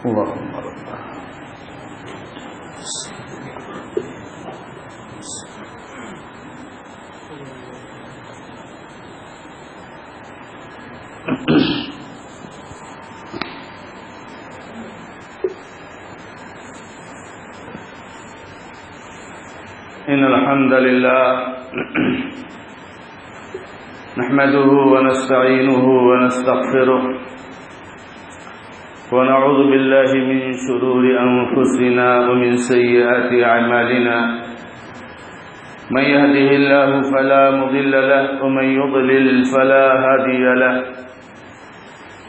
اللهم ربنا إن الحمد لله نحمده ونستعينه ونستغفره ونعوذ بالله من شرور أنفسنا ومن سيئات أعمالنا من يهده الله فلا مضل له ومن يضلل فلا هادي له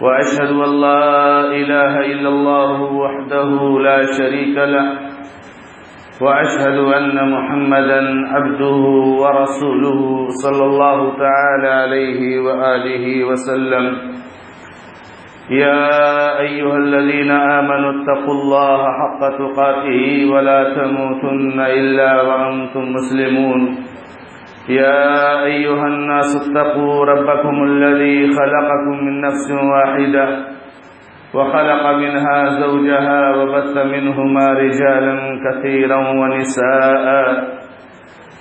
وأشهد أن لا إله إلا الله وحده لا شريك له وأشهد أن محمدا عبده ورسوله صلى الله تعالى عليه وآله وسلم يا أيها الذين آمنوا اتقوا الله حق تقاته ولا تموتن إلا وأنتم مسلمون يا أيها الناس اتقوا ربكم الذي خلقكم من نفس واحدة وخلق منها زوجها وبث منهما رجالا كثيرا ونساء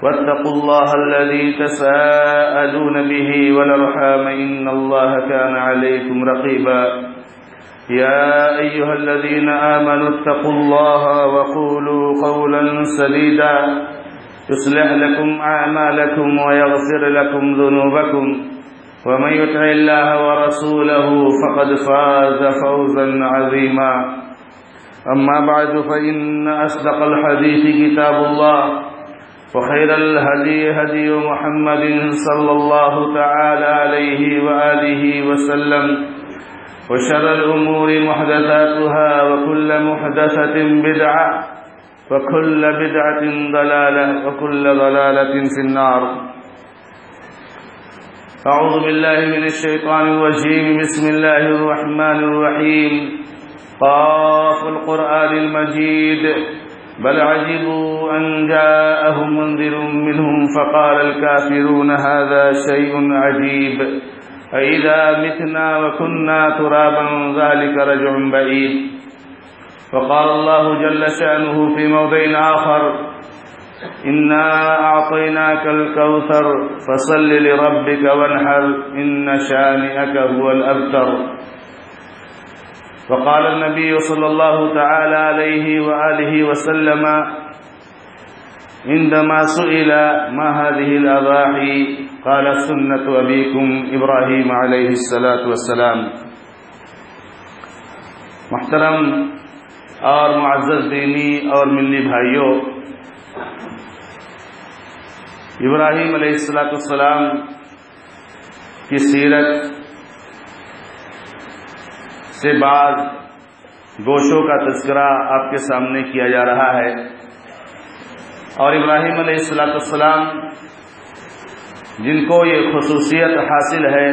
واتقوا الله الذي تساءلون به والأرحام إن الله كان عليكم رقيبا يا أيها الذين آمنوا اتقوا الله وقولوا قولا سديدا يصلح لكم أعمالكم ويغفر لكم ذنوبكم ومن يطع الله ورسوله فقد فاز فوزا عظيما أما بعد فإن أصدق الحديث كتاب الله وخير الهدي هدي محمد صلى الله تعالى عليه وآله وسلم وشر الأمور محدثاتها وكل محدثة بدعة وكل بدعة ضلالة وكل ضلالة في النار أعوذ بالله من الشيطان الرجيم بسم الله الرحمن الرحيم قاف القرآن المجيد بل عجبوا أن جاءهم منذر منهم فقال الكافرون هذا شيء عجيب أإذا متنا وكنا ترابا ذلك رجع بعيد وقال الله جل شأنه في موضع آخر إنا أعطيناك الكوثر فصل لربك وانحر إن شانئك هو الأبتر وقال النبي صلى الله تعالى عليه وآله وسلم عندما سئل ما هذه الأضاحي قال سنة أبيكم إبراهيم عليه الصلاة والسلام. محترم اور معزز دینی اور ملی بھائیوں، ابراہیم علیہ السلام کی سیرت سے بعض گوشوں کا تذکرہ آپ کے سامنے کیا جا رہا ہے، اور ابراہیم علیہ السلام جن کو یہ خصوصیت حاصل ہے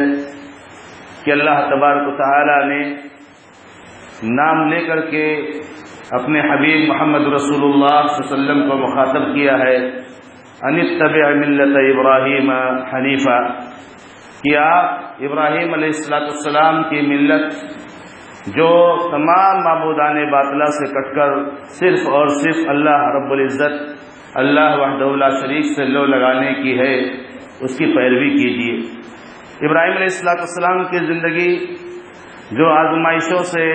کہ اللہ تبارک و تعالی نے نام لے کر کے اپنے حبیب محمد رسول اللہ صلی اللہ علیہ وسلم کو مخاطب کیا ہے، ان اتبع ملت ابراہیم حنیفا، کہ آپ ابراہیم علیہ السلام کی ملت جو تمام معبودان باطلہ سے کٹ کر صرف اور صرف اللہ رب العزت اللہ وحدہ لا شریک سے لو لگانے کی ہے، اس کی پیروی کیجیے۔ ابراہیم علیہ السلام کی زندگی جو آزمائشوں سے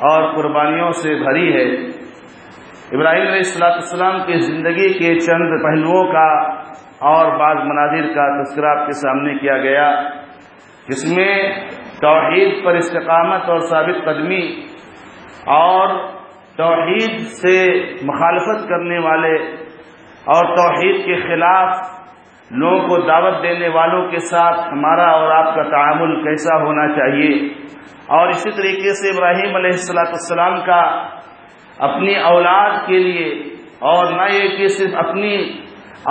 اور قربانیوں سے بھری ہے، ابراہیم علیہ السلام کی زندگی کے چند پہلوؤں کا اور بعض مناظر کا تذکرہ آپ کے سامنے کیا گیا، جس میں توحید پر استقامت اور ثابت قدمی اور توحید سے مخالفت کرنے والے اور توحید کے خلاف لوگوں کو دعوت دینے والوں کے ساتھ ہمارا اور آپ کا تعامل کیسا ہونا چاہیے، اور اسی طریقے سے ابراہیم علیہ السلام کا اپنی اولاد کے لیے، اور نہ یہ کہ صرف اپنی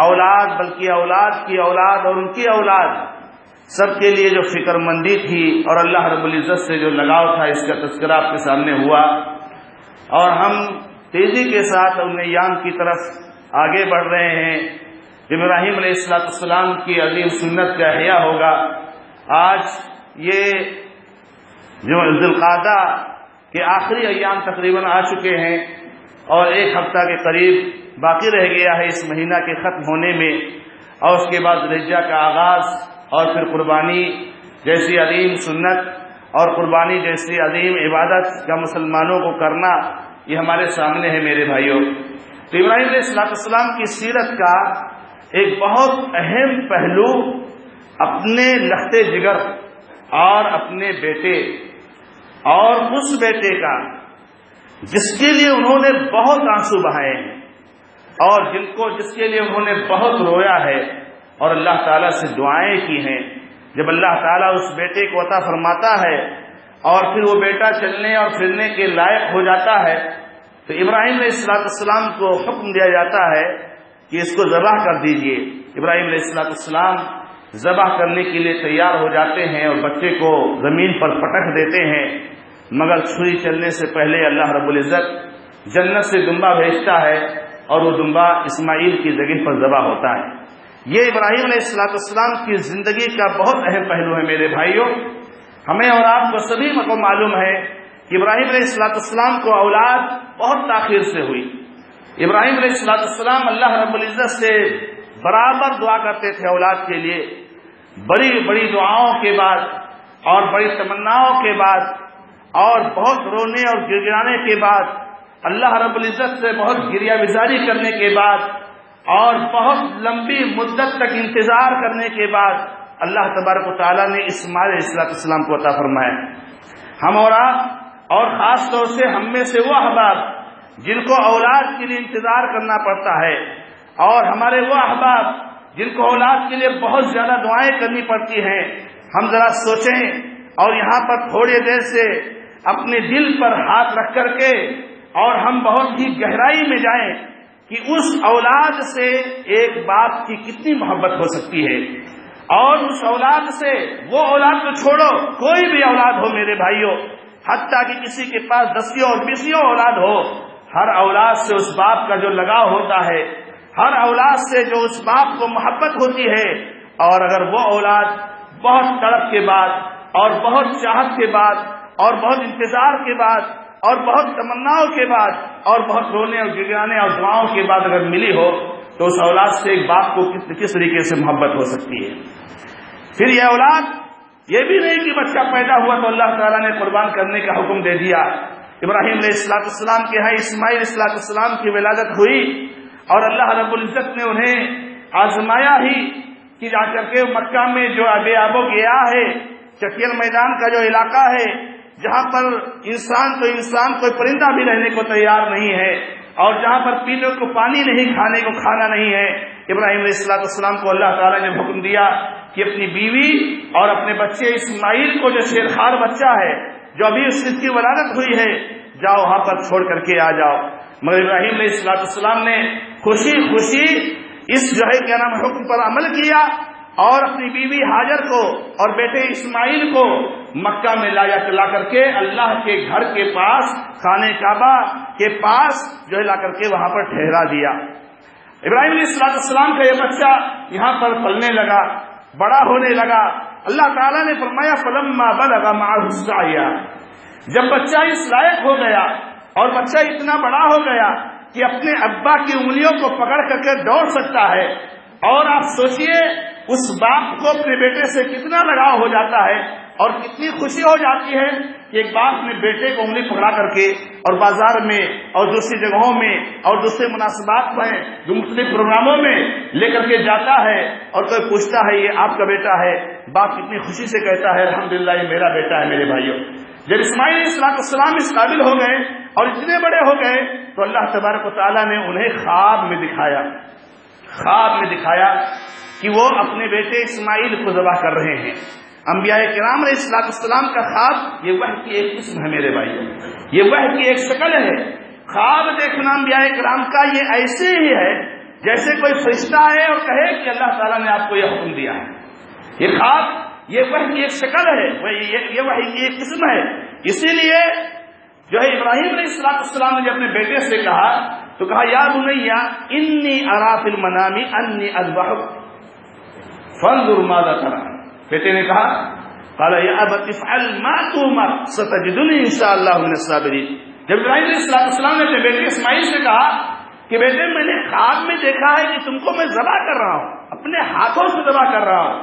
اولاد بلکہ اولاد کی اولاد اور ان کی اولاد سب کے لیے جو فکر مندی تھی اور اللہ رب العزت سے جو لگاؤ تھا، اس کا تذکرہ آپ کے سامنے ہوا، اور ہم تیزی کے ساتھ ان ایام کی طرف آگے بڑھ رہے ہیں جب ابراہیم علیہ السلام کی عظیم سنت کا احیاء ہوگا۔ آج یہ جو ذوالقعدہ کہ آخری ایام تقریباً آ چکے ہیں اور ایک ہفتہ کے قریب باقی رہ گیا ہے اس مہینہ کے ختم ہونے میں، اور اس کے بعد ذوالحجہ کا آغاز، اور پھر قربانی جیسی عظیم سنت اور قربانی جیسی عظیم عبادت کا مسلمانوں کو کرنا یہ ہمارے سامنے ہے میرے بھائیوں۔ تو ابراہیم علیہ السلام کی سیرت کا ایک بہت اہم پہلو اپنے لخت جگر اور اپنے بیٹے اور اس بیٹے کا جس کے لیے انہوں نے بہت آنسو بہائے ہیں اور جس کے لیے انہوں نے بہت رویا ہے اور اللہ تعالیٰ سے دعائیں کی ہیں، جب اللہ تعالیٰ اس بیٹے کو عطا فرماتا ہے اور پھر وہ بیٹا چلنے اور پھرنے کے لائق ہو جاتا ہے تو ابراہیم علیہ السلام کو حکم دیا جاتا ہے کہ اس کو ذبح کر دیجئے۔ ابراہیم علیہ السلام ذبح کرنے کے لیے تیار ہو جاتے ہیں اور بچے کو زمین پر پٹک دیتے ہیں، مگر چھری چلنے سے پہلے اللہ رب العزت جنت سے دمبا بھیجتا ہے اور وہ دمبا اسماعیل کی جگہ پر ذبح ہوتا ہے۔ یہ ابراہیم علیہ السلام کی زندگی کا بہت اہم پہلو ہے میرے بھائیوں۔ ہمیں اور آپ کو سبھی کو معلوم ہے کہ ابراہیم علیہ السلام کو اولاد بہت تاخیر سے ہوئی۔ ابراہیم علیہ السلام اللہ رب العزت سے برابر دعا کرتے تھے اولاد کے لیے، بڑی بڑی دعاؤں کے بعد اور بڑی تمناؤں کے بعد اور بہت رونے اور گڑگڑانے کے بعد، اللہ رب العزت سے بہت گریہ گزاری کرنے کے بعد اور بہت لمبی مدت تک انتظار کرنے کے بعد اللہ تبارک و تعالیٰ نے اسماعیل علیہ السلام کو عطا فرمایا۔ ہم اور آپ اور خاص طور سے ہم میں سے وہ احباب جن کو اولاد کے لیے انتظار کرنا پڑتا ہے اور ہمارے وہ احباب جن کو اولاد کے لیے بہت زیادہ دعائیں کرنی پڑتی ہیں، ہم ذرا سوچیں اور یہاں پر تھوڑی دیر سے اپنے دل پر ہاتھ رکھ کر کے اور ہم بہت ہی گہرائی میں جائیں کہ اس اولاد سے ایک باپ کی کتنی محبت ہو سکتی ہے، اور اس اولاد سے وہ اولاد تو چھوڑو، کوئی بھی اولاد ہو میرے بھائیوں، حتیٰ کہ کسی کے پاس 10 اور 20 اولاد ہو، ہر اولاد سے اس باپ کا جو لگاؤ ہوتا ہے، ہر اولاد سے جو اس باپ کو محبت ہوتی ہے، اور اگر وہ اولاد بہت تڑپ کے بعد اور بہت چاہت کے بعد اور بہت انتظار کے بعد اور بہت تمناؤں کے بعد اور بہت رونے اور گڑگڑانے اور دعاؤں کے بعد اگر ملی ہو تو اس اولاد سے ایک باپ کو کس طریقے سے محبت ہو سکتی ہے۔ پھر یہ اولاد یہ بھی نہیں کہ بچہ پیدا ہوا تو اللہ تعالیٰ نے قربان کرنے کا حکم دے دیا۔ ابراہیم علیہ السلام کے ہاں اسماعیل علیہ السلام کی ولادت ہوئی اور اللہ رب العزت نے انہیں آزمایا ہی کہ جا کر کے مکہ میں جو آب و گیا ہے، چٹیل میدان کا جو علاقہ ہے جہاں پر انسان کوئی پرندہ بھی رہنے کو تیار نہیں ہے اور جہاں پر پینے کو پانی نہیں، کھانے کو کھانا نہیں ہے، ابراہیم علیہ السلام کو اللہ تعالیٰ نے حکم دیا کہ اپنی بیوی اور اپنے بچے اسماعیل کو جو شیرخوار بچہ ہے جو ابھی اس کی ولادت ہوئی ہے، جاؤ وہاں پر چھوڑ کر کے آ جاؤ۔ مگر ابراہیم علیہ السلام نے خوشی خوشی اس جو ہے کیا نام حکم پر عمل کیا اور اپنی بیوی ہاجر کو اور بیٹے اسماعیل کو مکہ میں لا کر کے اللہ کے گھر کے پاس، خانہ کعبہ کے پاس جو ہے لا کر کے وہاں پر ٹھہرا دیا۔ ابراہیم علیہ السلام کا یہ بچہ یہاں پر پلنے لگا، بڑا ہونے لگا۔ اللہ تعالیٰ نے فرمایا فلما بلغ معه السعي، جب بچہ اس لائق ہو گیا اور بچہ اتنا بڑا ہو گیا کہ اپنے ابا کی انگلیوں کو پکڑ کر کے دوڑ سکتا ہے، اور آپ سوچئے اس باپ کو اپنے بیٹے سے کتنا لگاؤ ہو جاتا ہے اور کتنی خوشی ہو جاتی ہے کہ ایک باپ اپنے بیٹے کو انگلی پکڑا کر کے اور بازار میں اور دوسری جگہوں میں اور دوسرے مناسبات میں جو مختلف پروگراموں میں لے کر کے جاتا ہے اور کوئی پوچھتا ہے یہ آپ کا بیٹا ہے، باپ کتنی خوشی سے کہتا ہے الحمدللہ یہ میرا بیٹا ہے۔ میرے بھائیوں، جب اسماعیل علیہ السلام اس قابل ہو گئے اور اتنے بڑے ہو گئے تو اللہ تبارک و تعالیٰ نے انہیں خواب میں دکھایا کہ وہ اپنے بیٹے اسماعیل کو ذبح کر رہے ہیں۔ انبیاء کرام علیہ السلام کا خواب یہ وحی کی ایک قسم ہے میرے بھائیوں، یہ وحی کی ایک شکل ہے۔ خواب دیکھنا انبیاء کرام کا یہ ایسے ہی ہے جیسے کوئی فرشتہ ہے اور کہے کہ اللہ تعالیٰ نے آپ کو یہ حکم دیا ہے۔ یہ خواب یہ وحی کی ایک شکل ہے، یہ وحی کی ایک قسم ہے۔ اسی لیے جو ہے ابراہیم علیہ السلام نے جب اپنے بیٹے سے کہا تو کہا یا بنیا انی ارا فی المنام انی اذبحک فانظر ماذا ترى۔ بیٹے نے کہا قال یا ابت افعل ما تؤمر ستجدنی ان شاء اللہ من الصابرین. جب ابراہیم علیہ السلام نے اپنے بیٹے اسماعیل سے کہا کہ بیٹے میں نے خواب میں دیکھا ہے کہ تم کو میں ذبح کر رہا ہوں، اپنے ہاتھوں سے ذبح کر رہا ہوں.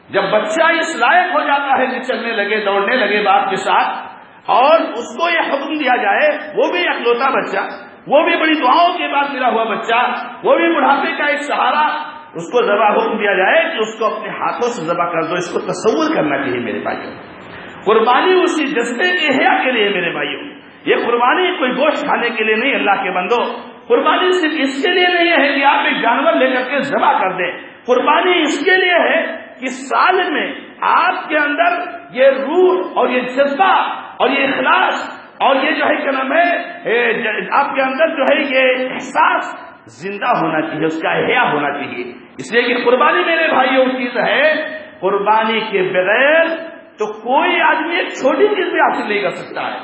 جب بچہ اس لائق ہو جاتا ہے کہ چلنے لگے دوڑنے لگے باپ کے ساتھ اور اس کو یہ حکم دیا جائے، وہ بھی اکلوتا بچہ، وہ بھی بڑی دعاؤں کے بعد ملا ہوا بچہ، وہ بھی بڑھاپے کا ایک سہارا، اس کو ذبح حکم دیا جائے کہ اس کو اپنے ہاتھوں سے ذبح کر دو. اس کو تصور کرنا چاہیے میرے بھائیوں. قربانی اسی جذبے کے احیا کے لیے میرے بھائیوں. یہ قربانی کوئی گوشت کھانے کے لیے نہیں اللہ کے بندو. قربانی صرف اس کے لیے نہیں ہے کہ آپ ایک جانور لے کر کے ذبح کر دیں. قربانی اس کے لیے ہے کہ سال میں آپ کے اندر یہ روح اور یہ جذبہ اور یہ اخلاص اور یہ جو ہے کیا نام ہے آپ کے اندر جو ہے یہ احساس زندہ ہونا چاہیے، اس کا احیا ہونا چاہیے. اس لیے کہ قربانی میرے بھائیوں چیز ہے، قربانی کے بغیر تو کوئی آدمی ایک چھوٹی چیز بھی حاصل نہیں کر سکتا ہے.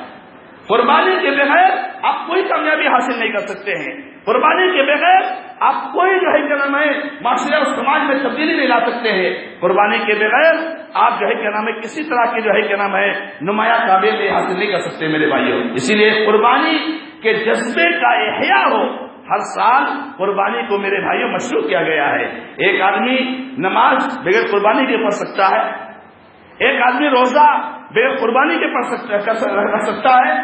قربانی کے بغیر آپ کوئی کامیابی حاصل نہیں کر سکتے ہیں. قربانی کے بغیر آپ کوئی جو ہے کیا نام ہے معاشرے اور سماج میں تبدیلی نہیں لا سکتے ہیں. قربانی کے بغیر آپ جو ہے کیا نام ہے کسی طرح کی جو ہے کیا نام ہے نمایاں کامیابی حاصل نہیں کر سکتے میرے بھائیوں. اسی لیے قربانی کے جذبے کا احیا ہو. ہر سال قربانی کو میرے بھائیوں مشروع کیا گیا ہے. ایک آدمی نماز بغیر قربانی کے پڑھ سکتا ہے، ایک آدمی روزہ بغیر قربانی کے رکھ سکتا ہے،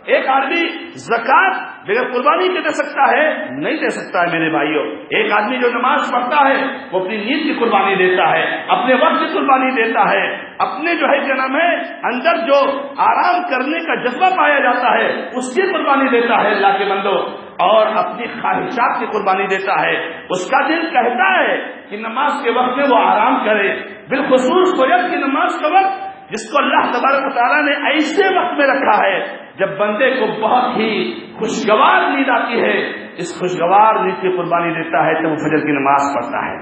ایک آدمی زکات بغیر قربانی کے دے سکتا ہے، نہیں دے سکتا ہے میرے بھائیوں. ایک آدمی جو نماز پڑھتا ہے وہ اپنی نیند کی قربانی دیتا ہے، اپنے وقت کی قربانی دیتا ہے، اپنے جو ہے کیا نام ہے اندر جو آرام کرنے کا جذبہ پایا جاتا ہے اس کی قربانی دیتا ہے اللہ کے بندو، اور اپنی خواہشات کی قربانی دیتا ہے. اس کا دل کہتا ہے کہ نماز کے وقت میں وہ آرام کرے، بالخصوص فجر کی نماز کا وقت جس کو اللہ تبارک و تعالیٰ نے ایسے وقت میں رکھا ہے جب بندے کو بہت ہی خوشگوار نیند آتی ہے. اس خوشگوار نیند کی قربانی دیتا ہے تو وہ فجر کی نماز پڑھتا ہے.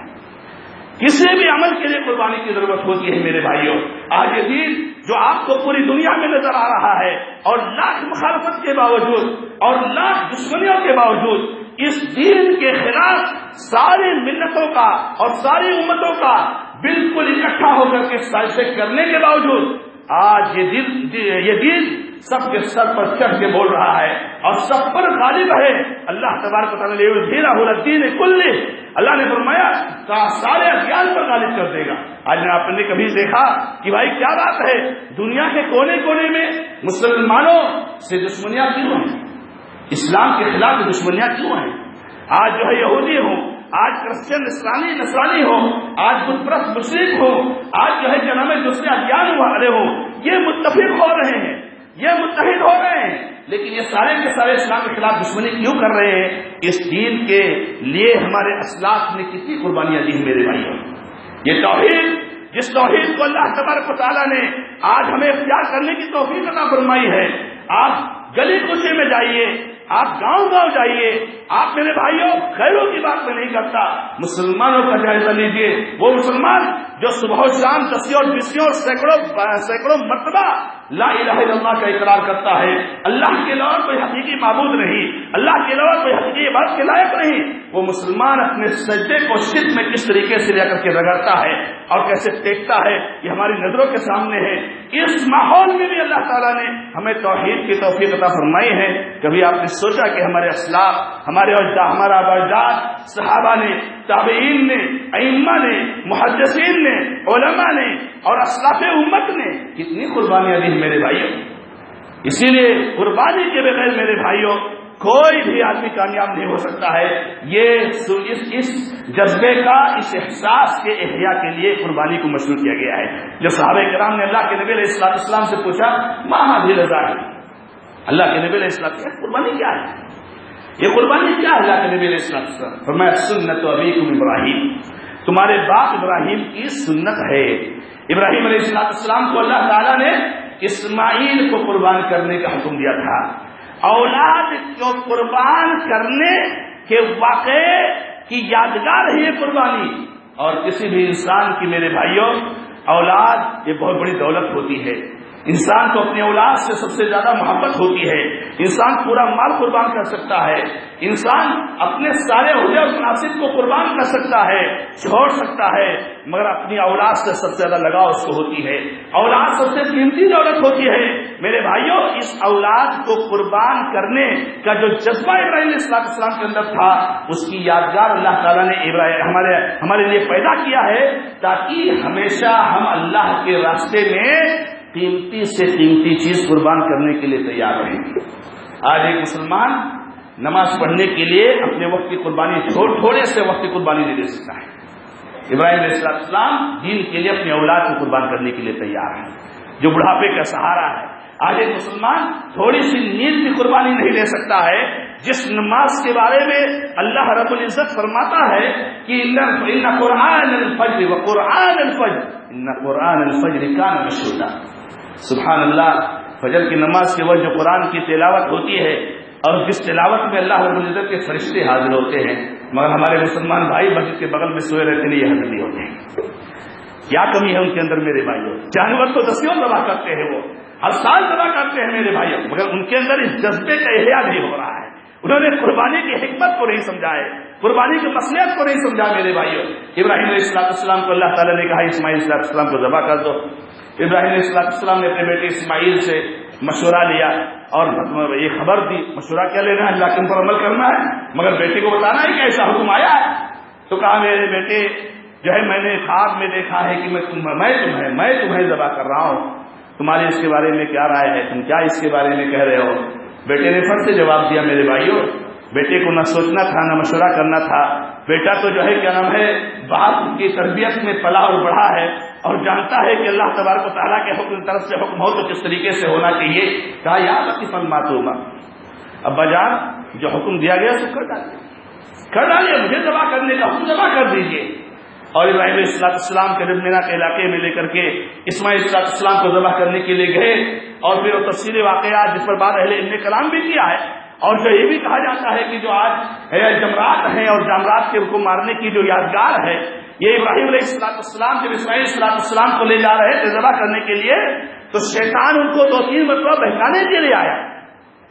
کسی بھی عمل کے لیے قربانی کی ضرورت ہوتی ہے میرے بھائیوں. آج یہ دین جو آپ کو پوری دنیا میں نظر آ رہا ہے اور لاکھ مخالفت کے باوجود اور لاکھ دشمنیوں کے باوجود اس دین کے خلاف ساری ملتوں کا اور ساری امتوں کا بالکل اکٹھا ہو کر کے سازشیں کرنے کے باوجود آج یہ دین سب کے سر پر چڑھ کے بول رہا ہے اور سب پر غالب ہے. اللہ تبارک و تعالیٰ نے الدین کلہ، اللہ نے فرمایا سارے ادیان پر غالب کر دے گا. آج آپ نے کبھی دیکھا کہ بھائی کیا بات ہے دنیا کے کونے کونے میں مسلمانوں سے دشمنیاں کیوں ہیں؟ اسلام کے خلاف دشمنیاں کیوں ہیں؟ آج جو ہے یہودی ہوں، آج کرسچن نصرانی ہو، آج بت پرست مشرک ہو، آج جو ہے کیا نام ہے دوسرے ادیان والے ہوں، یہ متفق ہو رہے ہیں، یہ متحد ہو رہے ہیں، لیکن یہ سارے کے سارے اسلام کے خلاف دشمنی کیوں کر رہے ہیں؟ اس دین کے لیے ہمارے اسلاف نے کتنی قربانیاں دی ہیں میرے بھائیوں. یہ توحید، جس توحید کو اللہ تبارک و تعالیٰ نے آج ہمیں اختیار کرنے کی توفیق عطا فرمائی ہے. آپ گلی کوچے میں جائیے، آپ گاؤں گاؤں جائیے، آپ میرے بھائیوں خیروں کی بات میں نہیں کرتا، مسلمانوں کا جائزہ لیجیے. وہ مسلمان جو صبح و شام دسیوں اور بیسیوں اور سینکڑوں مرتبہ لا الہ الا اللہ کا اقرار کرتا ہے، اللہ کے علاوہ کوئی حقیقی معبود نہیں، اللہ کے علاوہ کوئی حقیقی عبادت کے لائق نہیں، وہ مسلمان اپنے سجدے کو شرک میں کس طریقے سے لے کر کے رگڑتا ہے اور کیسے ٹیکتا ہے یہ ہماری نظروں کے سامنے ہے. اس ماحول میں بھی اللہ تعالیٰ نے ہمیں توحید کی توفیق عطا فرمائی ہے. کبھی آپ نے سوچا کہ ہمارے اسلاف، ہمارا اجداد صحابہ نے، تابعین نے، ائمہ نے، محدثین نے، علماء نے اور اسلاف امت نے کتنی قربانیاں دی میرے بھائیوں. اسی لیے قربانی کے بغیر میرے بھائیوں کوئی بھی آدمی کامیاب نہیں ہو سکتا ہے. یہ اس جذبے کا، اس احساس کے احیا کے لیے قربانی کو مشروع کیا گیا ہے. جب صحابہ کرام نے اللہ کے نبی علیہ السلام سے پوچھا ما هذه الذبائح، اللہ کے نبی علیہ السلام قربانی کیا ہے؟ یہ قربانی کیا ہے؟ اللہ کے نبی علیہ السلام فرمایا سنت ابیکم ابراہیم، تمہارے باپ ابراہیم کی سنت ہے. ابراہیم علیہ السلام کو اللہ تعالیٰ نے اسماعیل کو قربان کرنے کا حکم دیا تھا. اولاد کو قربان کرنے کے واقعے کی یادگار ہے یہ قربانی. اور کسی بھی انسان کی میرے بھائیوں اولاد یہ بہت بڑی دولت ہوتی ہے. انسان کو اپنی اولاد سے سب سے زیادہ محبت ہوتی ہے، انسان پورا مال قربان کر سکتا ہے، انسان اپنے سارے عہدے اور مناصب کو قربان کر سکتا ہے، چھوڑ سکتا ہے، مگر اپنی اولاد سے سب سے زیادہ لگاؤ اس کو ہوتی ہے۔ اولاد سب سے قیمتی دولت ہوتی ہے۔ میرے بھائیوں، اس اولاد کو قربان کرنے کا جو جذبہ ابراہیم علیہ السلام کے اندر تھا، اس کی یادگار اللہ تعالیٰ نے ہمارے لیے پیدا کیا ہے، تاکہ ہمیشہ ہم اللہ کے راستے میں قیمتی سے قیمتی چیز قربان کرنے کے لیے تیار رہیں گے۔ آج ایک مسلمان نماز پڑھنے کے لیے اپنے وقت کی قربانی تھوڑے سے وقت کی قربانی نہیں دے سکتا ہے۔ ابراہیم علیہ السلام دین کے لیے اپنی اولاد کو قربان کرنے کے لیے تیار ہے، جو بڑھاپے کا سہارا ہے۔ آج ایک مسلمان تھوڑی سی نیند کی قربانی نہیں دے سکتا ہے، جس نماز کے بارے میں اللہ رب العزت فرماتا ہے کہ ان قرآن الفجر وقرآن الفجر ان قرآن الفجر کان مشہودا۔ سبحان اللہ، فجر کی نماز کے وقت جو قرآن کی تلاوت ہوتی ہے اور جس تلاوت میں اللہ رب العزت کے فرشتے حاضر ہوتے ہیں، مگر ہمارے مسلمان بھائی مسجد کے بغل میں سوئے رہتے ہیں، یہ حاضر نہیں ہوتے ہیں۔ کیا کمی ہے ان کے اندر میرے بھائیوں؟ جانور تو دسیوں ذبح کرتے ہیں، وہ ہر سال ذبح کرتے ہیں میرے بھائیوں، مگر ان کے اندر اس جذبے کا احیا نہیں ہو رہا ہے۔ انہوں نے قربانی کی حکمت کو نہیں سمجھا ہے، قربانی کی مصلحت کو نہیں سمجھا میرے بھائیوں۔ ابراہیم علیہ السلام کو اللہ تعالیٰ نے کہا اسماعیل علیہ السلام کو ذبح کر دو۔ ابراہیم علیہ السلام نے اپنے بیٹے اسماعیل سے مشورہ لیا اور یہ خبر دی، مشورہ کیا لینا ہے، اللہ کے اوپر عمل کرنا ہے، مگر بیٹے کو بتانا ہے کہ ایسا حکم آیا ہے۔ تو کہا میرے بیٹے جو ہے، میں نے خواب میں دیکھا ہے کہ میں تمہیں ذبح کر رہا ہوں، تمہاری اس کے بارے میں کیا رائے ہے، تم کیا اس کے بارے میں کہہ رہے ہو؟ بیٹے نے فٹ سے جواب دیا میرے بھائیوں، بیٹے کو نہ سوچنا تھا نہ مشورہ کرنا تھا۔ بیٹا تو جو ہے کیا نام ہے، باپ کی تربیت میں پلا اور بڑھا ہے اور جانتا ہے کہ اللہ تبارک و تعالیٰ کے حکم طرف سے حکم ہو تو کس طریقے سے ہونا چاہیے۔ کہا یا لطیفاً معصوما، ابا جان جو حکم دیا گیا تو کر ڈالیے، مجھے ذبح کرنے کا حکم ذبح کر دیجیے۔ اور ابراہیم علیہ السلام کے مینا کے علاقے میں لے کر کے اسماعیل علیہ السلام کو ذبح کرنے کے لیے گئے، اور پھر وہ تفصیلی واقعات جس پر بعد اہل علم نے کلام بھی کیا ہے، اور جو یہ بھی کہا جاتا ہے کہ جو آج جمرات ہیں اور جمرات کے کو مارنے کی جو یادگار ہے، یہ ابراہیم علیہ السلام جب اسماعیل علیہ السلام کو لے جا رہے تھے ذبح کرنے کے لیے، تو شیطان ان کو 2-3 مرتبہ بہکانے کے لیے آیا،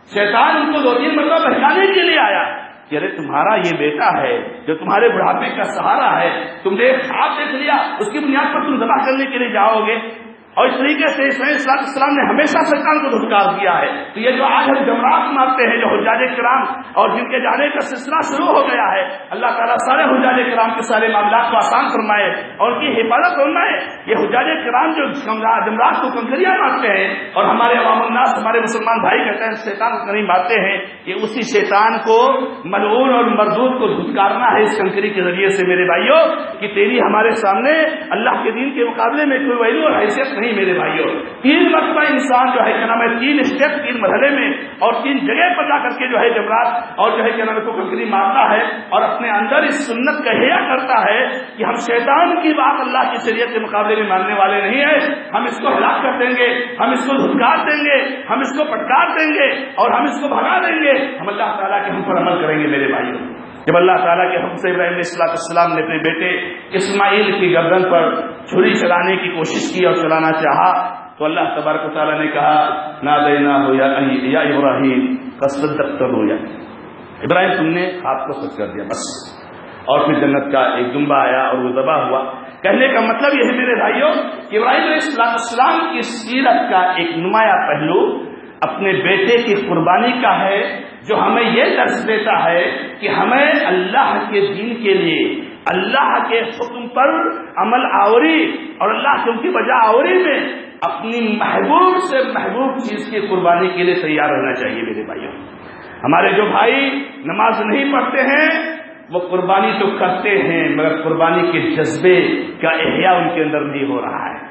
شیطان ان کو 2-3 مرتبہ بہکانے کے لیے آیا کہ ارے تمہارا یہ بیٹا ہے جو تمہارے بڑھاپے کا سہارا ہے، تم نے ایک خواب دیکھ لیا، اس کی بنیاد پر تم ذبح کرنے کے لیے جاؤ گے۔ اور اس طریقے سے اسماعیل علیہ السلام نے ہمیشہ شیطان کو دھتکار دیا ہے۔ تو یہ جو آج ہم جمرات مارتے ہیں، جو حجاج کرام اور جن کے جانے کا سلسلہ شروع ہو گیا ہے، اللہ تعالیٰ سارے حجاج کرام کے سارے معاملات کو آسان فرمائے اور ان کی حفاظت فرمائے۔ یہ حجاج کرام جو جمرات کو کنکریاں مارتے ہیں اور ہمارے عوام الناس، ہمارے مسلمان بھائی کہتے ہیں شیطان کو نہیں مارتے ہیں، یہ اسی شیطان کو ملعون اور مردود کو دھتکارنا ہے اس کنکری کے ذریعے سے میرے بھائیوں، کہ تیری ہمارے سامنے اللہ کے دین کے مقابلے میں کوئی ویلیو اور حیثیت نہیں میرے بھائیوں۔ 3 مرتبہ انسان جو ہے کیا نام ہے 3 اسٹیپ 3 مرحلے میں اور 3 جگہ پر جا کر کے جو ہے جمرات اور جو ہے کیا نام ہے کو کنکری مارتا ہے اور اپنے اندر اس سنت کا احیا کرتا ہے کہ ہم شیطان کی بات اللہ کی شریعت کے مقابلے میں ماننے والے نہیں ہیں، ہم اس کو ہلاک کر دیں گے، ہم اس کو دھتکار دیں گے، ہم اس کو پٹکار دیں گے اور ہم اس کو بھگا دیں گے، ہم اللہ تعالیٰ کے ہم پر عمل کریں گے میرے بھائیوں۔ جب اللہ تعالیٰ کے حکم سے ابراہیم علیہ السلام نے اپنے بیٹے اسماعیل کی گردن پر چھری چلانے کی کوشش کی اور چلانا چاہا، تو اللہ تبارک و تعالیٰ نے کہا نادیناہ یا ابراہیم قد صدقت الرؤیا، ابراہیم تم نے خواب کو سچ کر دیا بس۔ اور پھر جنت کا ایک دمبا آیا اور وہ ذبح ہوا۔ کہنے کا مطلب یہ ہے میرے بھائیوں کہ ابراہیم علیہ السلام کی سیرت کا ایک نمایاں پہلو اپنے بیٹے کی قربانی کا ہے، جو ہمیں یہ درس دیتا ہے کہ ہمیں اللہ کے دین کے لیے، اللہ کے حکم پر عمل آوری اور اللہ کے ان کی بجا آوری میں اپنی محبوب سے محبوب چیز کی قربانی کے لیے تیار رہنا چاہیے میرے بھائیوں۔ ہمارے جو بھائی نماز نہیں پڑھتے ہیں وہ قربانی تو کرتے ہیں، مگر قربانی کے جذبے کا احیا ان کے اندر نہیں ہو رہا ہے۔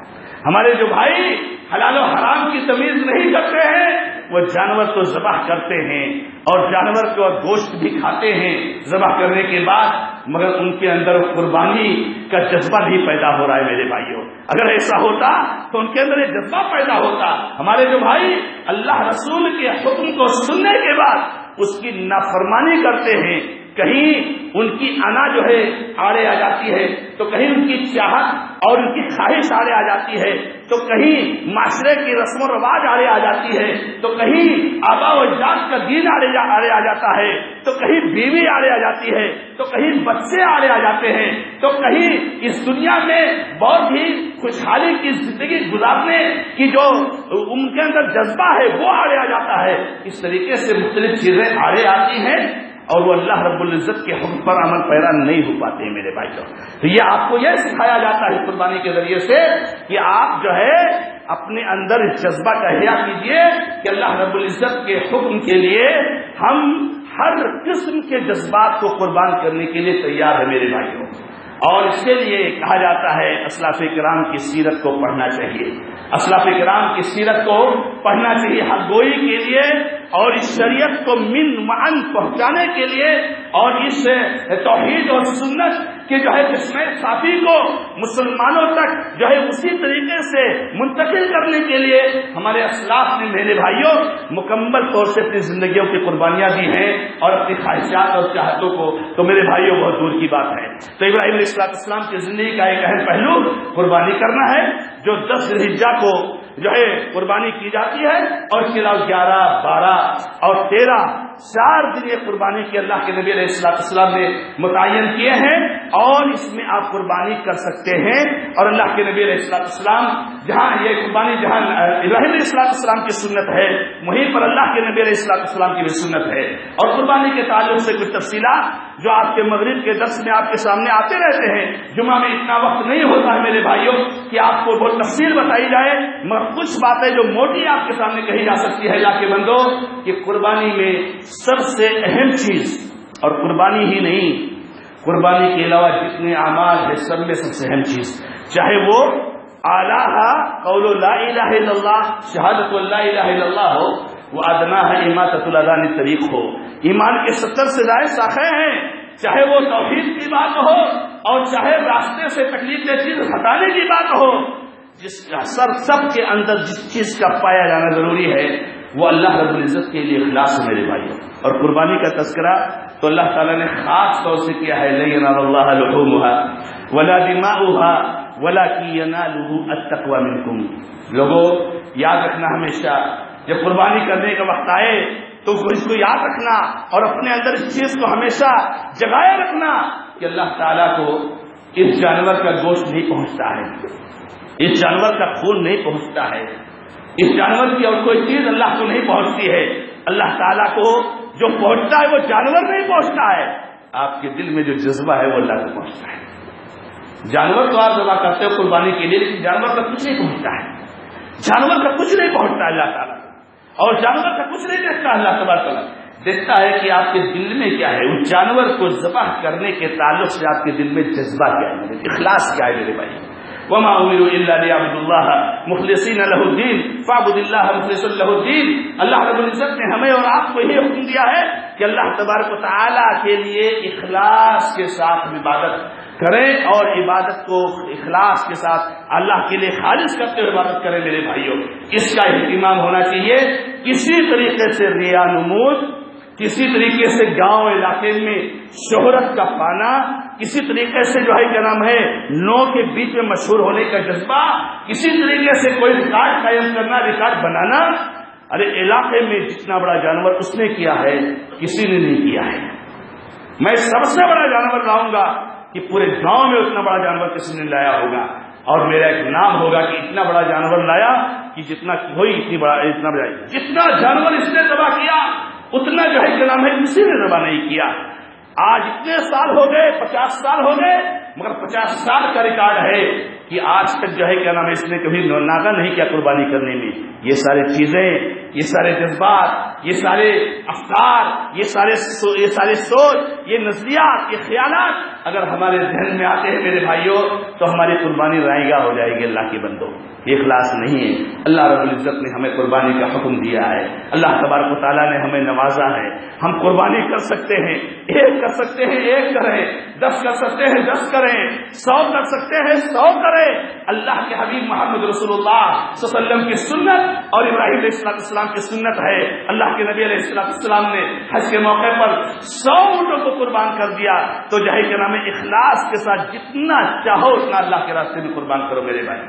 ہمارے جو بھائی حلال و حرام کی تمیز نہیں کرتے ہیں وہ جانور تو ذبح کرتے ہیں اور جانور کا گوشت بھی کھاتے ہیں ذبح کرنے کے بعد، مگر ان کے اندر قربانی کا جذبہ بھی پیدا ہو رہا ہے میرے بھائیوں۔ اگر ایسا ہوتا تو ان کے اندر ایک جذبہ پیدا ہوتا۔ ہمارے جو بھائی اللہ رسول کے حکم کو سننے کے بعد اس کی نافرمانی کرتے ہیں، کہیں ان کی انا جو ہے آڑے آ جاتی ہے، تو کہیں ان کی چاہت اور ان کی خواہش آڑے آ جاتی ہے، تو کہیں معاشرے کی رسم و رواج آڑے آ جاتی ہے، تو کہیں آبا و اجداد کا دین آڑے آ جاتا ہے، تو کہیں بیوی آڑے آ جاتی ہے، تو کہیں بچے آڑے آ جاتے ہیں، تو کہیں اس دنیا میں بہت ہی خوشحالی کی زندگی گزارنے کی جو ان کے اندر جذبہ ہے وہ آڑے آ جاتا ہے۔ اس طریقے سے مختلف چیزیں آڑے آتی ہیں اور وہ اللہ رب العزت کے حکم پر عمل پیرا نہیں ہو پاتے ہیں میرے بھائیوں۔ تو یہ آپ کو یہ سکھایا جاتا ہے قربانی کے ذریعے سے کہ آپ جو ہے اپنے اندر اس جذبہ کا احیا کیجئے کہ اللہ رب العزت کے حکم کے لیے ہم ہر قسم کے جذبات کو قربان کرنے کے لیے تیار ہے میرے بھائیوں۔ اور اس کے لیے کہا جاتا ہے اسلاف کرام کی سیرت کو پڑھنا چاہیے، اسلاف کرام کی سیرت کو پڑھنا چاہیے حق گوئی کے لیے اور اس شریعت کو من معن پہنچانے کے لیے اور اس توحید اور سنت کے جو ہے جسم صافی کو مسلمانوں تک جو ہے اسی طریقے سے منتقل کرنے کے لیے ہمارے اسلاف نے میرے بھائیوں مکمل طور سے اپنی زندگیوں کی قربانیاں دی ہیں اور اپنی خواہشات اور چاہتوں کو تو میرے بھائیوں بہت دور کی بات ہے۔ تو ابراہیم علیہ السلام کی زندگی کا ایک اہم پہلو قربانی کرنا ہے جو 10 ذی الحجہ کو جو ہے قربانی کی جاتی ہے، اور اس کے علاوہ 11، 12 اور 13 4 دن یہ قربانی کی اللہ کے نبی علیہ السلام نے متعین کیے ہیں، اور اس میں آپ قربانی کر سکتے ہیں۔ اور اللہ کے نبی علیہ السلام جہاں یہ قربانی جہاں ابراہیم علیہ السلام کی سنت ہے وہیں پر اللہ کے نبی علیہ السلام کی بھی سنت ہے۔ اور قربانی کے تعلق سے کچھ تفصیلات جو آپ کے مغرب کے درس میں آپ کے سامنے آتے رہتے ہیں، جمعہ میں اتنا وقت نہیں ہوتا ہے میرے بھائیوں کہ آپ کو بہت تفصیل بتائی جائے، مگر کچھ باتیں جو موٹی آپ کے سامنے کہی جا سکتی ہے اللہ کے بندوں کہ قربانی میں سب سے اہم چیز، اور قربانی ہی نہیں، قربانی کے علاوہ جتنے اعمال ہیں سب میں سب سے اہم چیز، چاہے وہ اعلیٰ قول لا الہ الا اللہ، شہادت لا الہ الا اللہ ہو، وہ ادنا ہے اماطۃ الاذى عن الطریق ہو، ایمان کے 70 سے زائد شاخیں ہیں، چاہے وہ توحید کی بات ہو اور چاہے راستے سے تکلیف دہ چیز ہٹانے کی بات ہو، جس کا سب کے اندر جس چیز کا پایا جانا ضروری ہے وہ اللہ رب العزت کے لیے اخلاص ہے میرے بھائیوں۔ اور قربانی کا تذکرہ تو اللہ تعالیٰ نے خاص طور سے کیا ہے، لن ینال اللہ لحومها ولا دماؤها ولکن ینالہ التقوی منکم۔ لوگوں یاد رکھنا ہمیشہ جب قربانی کرنے کا وقت آئے تو اس کو یاد رکھنا اور اپنے اندر اس چیز کو ہمیشہ جگائے رکھنا کہ اللہ تعالیٰ کو اس جانور کا گوشت نہیں پہنچتا ہے، اس جانور کا خون نہیں پہنچتا ہے، اس جانور کی اور کوئی چیز اللہ کو نہیں پہنچتی ہے، اللہ تعالیٰ کو جو پہنچتا ہے وہ جانور نہیں پہنچتا ہے، آپ کے دل میں جو جذبہ ہے وہ اللہ کو پہنچتا ہے۔ جانور تو آپ ذبح کرتے ہو قربانی کے لیے، لیکن جانور کا کچھ نہیں پہنچتا ہے، جانور کا کچھ نہیں پہنچتا اللہ تعالیٰ، اور جانور کا کچھ نہیں دیکھتا اللہ تبارک تعالیٰ، دیکھتا ہے کہ آپ کے دل میں کیا ہے، اس جانور کو ذبح کرنے کے تعلق سے آپ کے دل میں جذبہ کیا ہے، اخلاص کیا ہے میرے بھائی۔ وما امروا الا ليعبدوا الله مخلصين له الدين فاعبد الله مخلصا له الدين۔ اللہ رب العزت نے ہمیں اور آپ کو یہ حکم دیا ہے کہ اللہ تبارک و تعالیٰ کے لیے اخلاص کے ساتھ عبادت کریں، اور عبادت کو اخلاص کے ساتھ اللہ کے لیے خالص کرتے ہوئے عبادت کریں میرے بھائیوں۔ اس کا اہتمام ہونا چاہیے، کسی طریقے سے ریا نمود، کسی طریقے سے گاؤں علاقے میں شہرت کا پانا، کسی طریقے سے جو ہے کیا نام ہے لوگوں کے بیچ میں مشہور ہونے کا جذبہ، کسی طریقے سے کوئی ریکارڈ قائم کرنا، ریکارڈ بنانا، ارے علاقے میں جتنا بڑا جانور اس نے کیا ہے کسی نے نہیں کیا ہے، میں سب سے بڑا جانور لاؤں گا کہ پورے گاؤں میں اتنا بڑا جانور کسی نے لایا ہوگا، اور میرا ایک نام ہوگا کہ اتنا بڑا جانور لایا کہ جتنا کوئی اتنا بڑا جتنا جانور اس نے ذبح کیا اتنا جو ہے کیا نام ہے کسی نے ذبح نہیں کیا۔ آج اتنے سال ہو گئے، 50 سال ہو گئے، مگر 50 سال کا ریکارڈ ہے کہ آج تک جو ہے کیا نام ہے اس نے کبھی ناغہ نہیں کیا قربانی کرنے میں۔ یہ سارے چیزیں، یہ سارے جذبات، یہ سارے افکار، یہ سارے سوچ، یہ نظریات، یہ خیالات اگر ہمارے ذہن میں آتے ہیں میرے بھائیوں تو ہماری قربانی رائے گاہ ہو جائے گی۔ اللہ کے بندوں، یہ اخلاص نہیں ہے۔ اللہ رب العزت نے ہمیں قربانی کا حکم دیا ہے، اللہ تبارک و تعالیٰ نے ہمیں نوازا ہے۔ ہم قربانی کر سکتے ہیں، ایک کر سکتے ہیں ایک کریں، 10 کر سکتے ہیں 10 کریں، 100 کر سکتے ہیں 100 کریں۔ اللہ کے حبیب محمد رسول اللہ صلی اللہ علیہ وسلم کی سنت اور ابراہیم علیہ السلام کی سنت ہے۔ اللہ کے نبی علیہ السلام نے حج کے موقع پر 100 اونٹوں کو قربان کر دیا۔ تو جہے کہ نام اخلاص کے ساتھ جتنا چاہو اتنا اللہ کے راستے میں قربان کرو میرے بھائی۔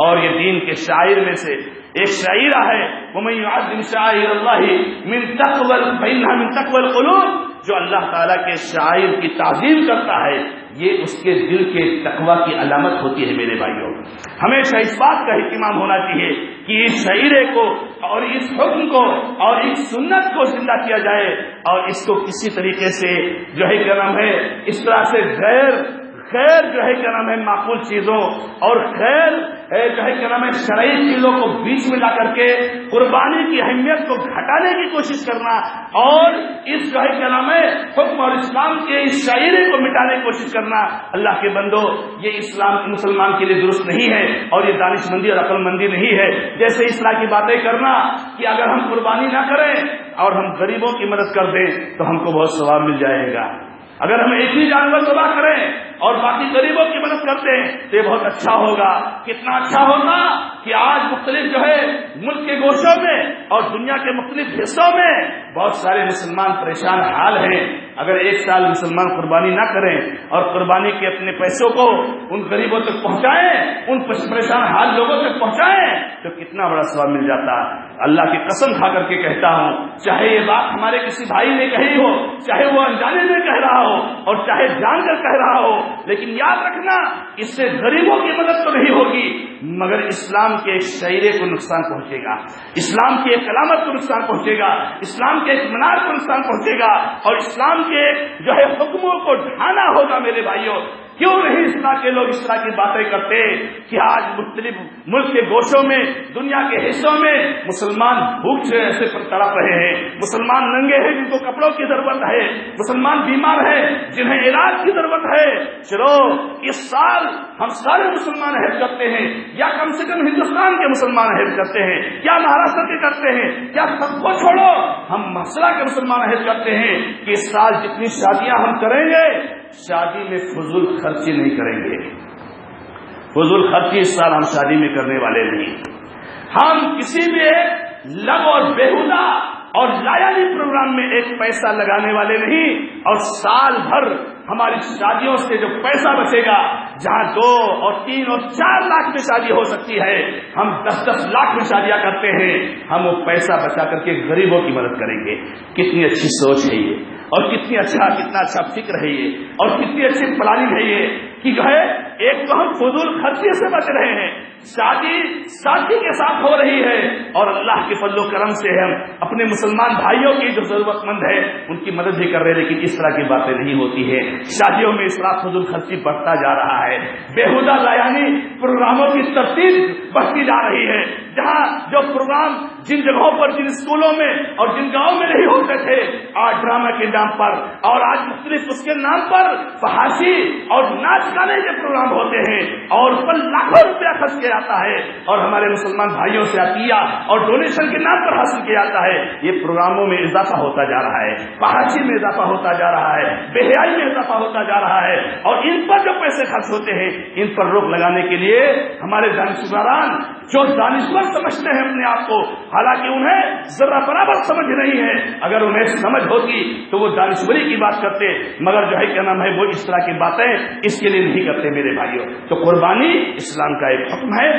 اور یہ دین کے شاعر میں سے ایک شاعرہ ہے، وَمَن يُعَظِّمْ شَعَائِرَ اللَّهِ مِن تَقْوَى فَإِنَّهَا مِن تَقْوَى الْقُلُوبِ، جو اللہ تعالیٰ کے شاعر کی تعظیم کرتا ہے یہ اس کے دل کے تقوی کی علامت ہوتی ہے۔ میرے بھائیوں، ہمیشہ اس بات کا اہتمام ہونا چاہیے کہ اس شاعرے کو اور اس حکم کو اور اس سنت کو زندہ کیا جائے، اور اس کو کسی طریقے سے جو ہے کیا نام ہے اس طرح سے غیر جو ہے کیا نام ہے معقول چیزوں اور خیر جو ہے کیا نام ہے شرعی چیزوں کو بیچ میں لا کر کے قربانی کی اہمیت کو گھٹانے کی کوشش کرنا، اور اس جو ہے کیا نام ہے حکم اور اسلام کے اس شاعری کو مٹانے کی کوشش کرنا، اللہ کے بندو یہ اسلام مسلمان کے لیے درست نہیں ہے، اور یہ دانش مندی اور عقل مندی نہیں ہے۔ جیسے اصلاح کی باتیں کرنا کہ اگر ہم قربانی نہ کریں اور ہم غریبوں کی مدد کر دیں تو ہم کو بہت ثواب مل جائے گا، اگر ہم ایک ہی جانور ذبح کریں اور باقی غریبوں کی مدد کرتے ہیں تو یہ بہت اچھا ہوگا۔ کتنا اچھا ہوگا کہ آج مختلف جو ہے ملک کے گوشوں میں اور دنیا کے مختلف حصوں میں بہت سارے مسلمان پریشان حال ہیں۔ اگر ایک سال مسلمان قربانی نہ کریں اور قربانی کے اپنے پیسوں کو ان غریبوں تک پہنچائیں، ان پریشان حال لوگوں تک پہنچائیں تو کتنا بڑا ثواب مل جاتا۔ اللہ کی قسم کھا کر کے کہتا ہوں، چاہے یہ بات ہمارے کسی بھائی نے کہی ہو، چاہے وہ انجانے میں کہہ رہا ہو اور چاہے جان کر کہہ رہا ہو، لیکن یاد رکھنا اس سے غریبوں کی مدد تو نہیں ہوگی مگر اسلام کے ایک شعرے کو نقصان پہنچے گا، اسلام کی ایک علامت کو نقصان پہنچے گا، اسلام کے ایک منار کو نقصان پہنچے گا، اور اسلام کے جو ہے حکموں کو ڈھانا ہوگا۔ میرے بھائیوں، کیوں نہیں اصلاح کے لوگ اس طرح کی باتیں کرتے کہ آج مختلف ملک کے گوشوں میں دنیا کے حصوں میں مسلمان بھوک سے ایسے پر تڑپ رہے ہیں، مسلمان ننگے ہیں جن کو کپڑوں کی ضرورت ہے، مسلمان بیمار ہیں جنہیں علاج کی ضرورت ہے۔ چلو اس سال ہم سارے مسلمان عہد کرتے ہیں، یا کم سے کم ہندوستان کے مسلمان عہد کرتے ہیں، یا مہاراشٹر کے کرتے ہیں، یا سب کو چھوڑو ہم مسئلہ کے مسلمان عہد کرتے ہیں کہ اس سال جتنی شادیاں ہم کریں گے شادی میں فضول خرچی نہیں کریں گے۔ فضول خرچی اس سال ہم شادی میں کرنے والے نہیں، ہم کسی بھی لغو اور بیہودہ اور لایانی پروگرام میں ایک پیسہ لگانے والے نہیں، اور سال بھر ہماری شادیوں سے جو پیسہ بچے گا، جہاں 2 اور 3 اور 4 لاکھ میں شادی ہو سکتی ہے ہم 10-10 لاکھ میں شادیاں کرتے ہیں، ہم وہ پیسہ بچا کر کے غریبوں کی مدد کریں گے۔ کتنی اچھی سوچ ہے یہ، اور کتنا اچھا فکر ہے یہ، اور کتنی اچھی پلاننگ ہے یہ کہ جو ہے ایک تو ہم فضول خرچی سے بچ رہے ہیں، شادی ساتھی کے ساتھ ہو رہی ہے، اور اللہ کے فضل و کرم سے ہم اپنے مسلمان بھائیوں کی جو ضرورت مند ہے ان کی مدد بھی کر رہے ہیں، لیکن اس طرح کی باتیں نہیں ہوتی ہے۔ شادیوں میں اس طرح فضول خرچی بڑھتا جا رہا ہے، بیہودہ لایانی پروگراموں کی ترتیب بڑھتی جا رہی ہے، جہاں جو پروگرام جن جگہوں پر جن اسکولوں میں اور جن گاؤں میں نہیں ہوتے تھے آج ڈرامہ کے نام پر اور آج مختلف اس کے نام پر فحاشی اور ناچ گانے کے پروگرام ہوتے ہیں، اور اس پر لاکھوں روپیہ خرچ کیا جاتا ہے، اور ہمارے مسلمان بھائیوں سے عطیہ اور ڈونیشن کے نام پر حاصل کیا جاتا ہے۔ یہ پروگراموں میں اضافہ ہوتا جا رہا ہے، فحاشی میں اضافہ ہوتا جا رہا ہے، بے حیائی میں اضافہ ہوتا جا رہا ہے، اور ان پر جو پیسے خرچ ہوتے ہیں ان پر روک لگانے کے لیے ہمارے دانشوران جو دانشور سمجھتے ہیں اپنے آپ کو، حالانکہ انہیں ذرہ برابر سمجھ نہیں ہے، اگر انہیں سمجھ ہوتی تو وہ دانشوری کی بات کرتے، مگر جو ہے کیا نام ہے وہ اس طرح کی باتیں اس کے لیے نہیں کرتے میرے بھائیوں۔ تو قربانی اسلام کا ایک حکم ہے،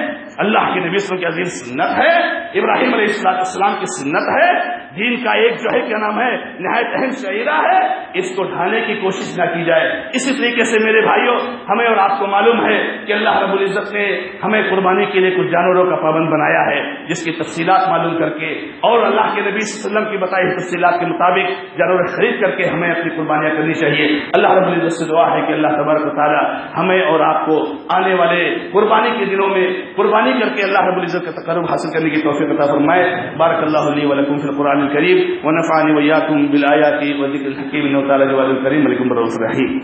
اللہ کے نبی صلی اللہ علیہ وسلم کی عظیم سنت ہے، ابراہیم علیہ السلام کی سنت ہے، دین کا ایک جو ہے کیا نام ہے نہایت اہم شعیرہ ہے، اس کو ڈھانے کی کوشش نہ کی جائے۔ اسی طریقے سے میرے بھائیوں ہمیں اور آپ کو معلوم ہے کہ اللہ رب العزت نے ہمیں قربانی کے لیے کچھ جانوروں کا پابند بنایا ہے، جس کی تفصیلات معلوم کر کے اور اللہ کے نبی صلی اللہ علیہ وسلم کی بتائی تفصیلات کے مطابق جانور خرید کر کے ہمیں اپنی قربانیاں کرنی چاہیے۔ اللہ رب العزت سے دعا ہے کہ اللہ تبارک و تعالی ہمیں اور آپ کو آنے والے قربانی کے دنوں میں قربانی کر کے اللہ رب العزت کا تقرب حاصل کرنے کی توفیق عطا فرمائے۔ بارک اللہ لی و لکم فی القرآن الکریم ونفعنی وإیاکم بالآیات والذکر الحکیم انہ تعالی جواد الکریم علیکم الرحیم۔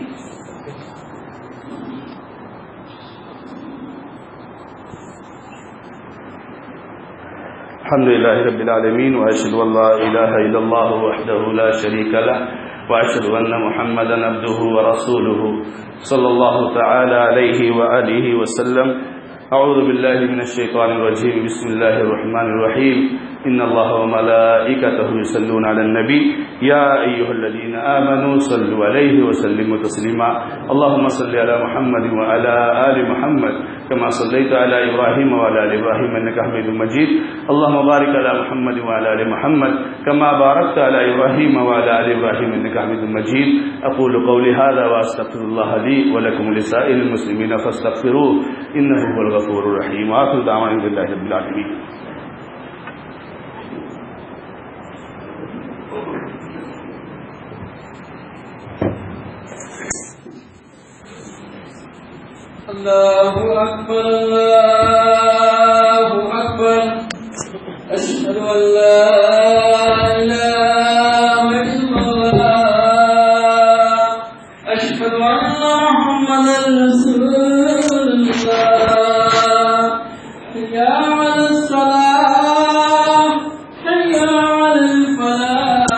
الحمد لله رب العالمين وأشهد أن لا إله إلا الله وحده لا شريك له وأشهد أن محمدا عبده ورسوله صلى الله تعالى عليه وآله وسلم. أعوذ بالله من الشيطان الرجيم. بسم الله الرحمن الرحيم. إن الله وملائكته يصلون على النبي يا أيها الذين آمنوا صلوا عليه وسلموا تسليما. اللهم صل على محمد وعلى آل محمد كما صليت على إبراهيم وعلى آل إبراهيم إنك حميد مجيد. اللهم بارك على محمد وعلى آل محمد كما باركت على إبراهيم وعلى آل إبراهيم إنك حميد مجيد. أقول قولي هذا وأستغفر الله لي ولكم ولسائر المسلمين فاستغفروه إنه هو الغفور الرحيم. وآخر دعوانا بالله رب العالمين. الله أكبر الله أكبر أشهد أن لا إله إلا الله أشهد أن محمدا رسول الله. حي على الصلاة حي على الفلاح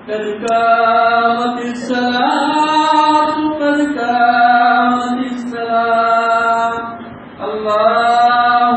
قد قامت الصلاة قد قامت الصلاة. الله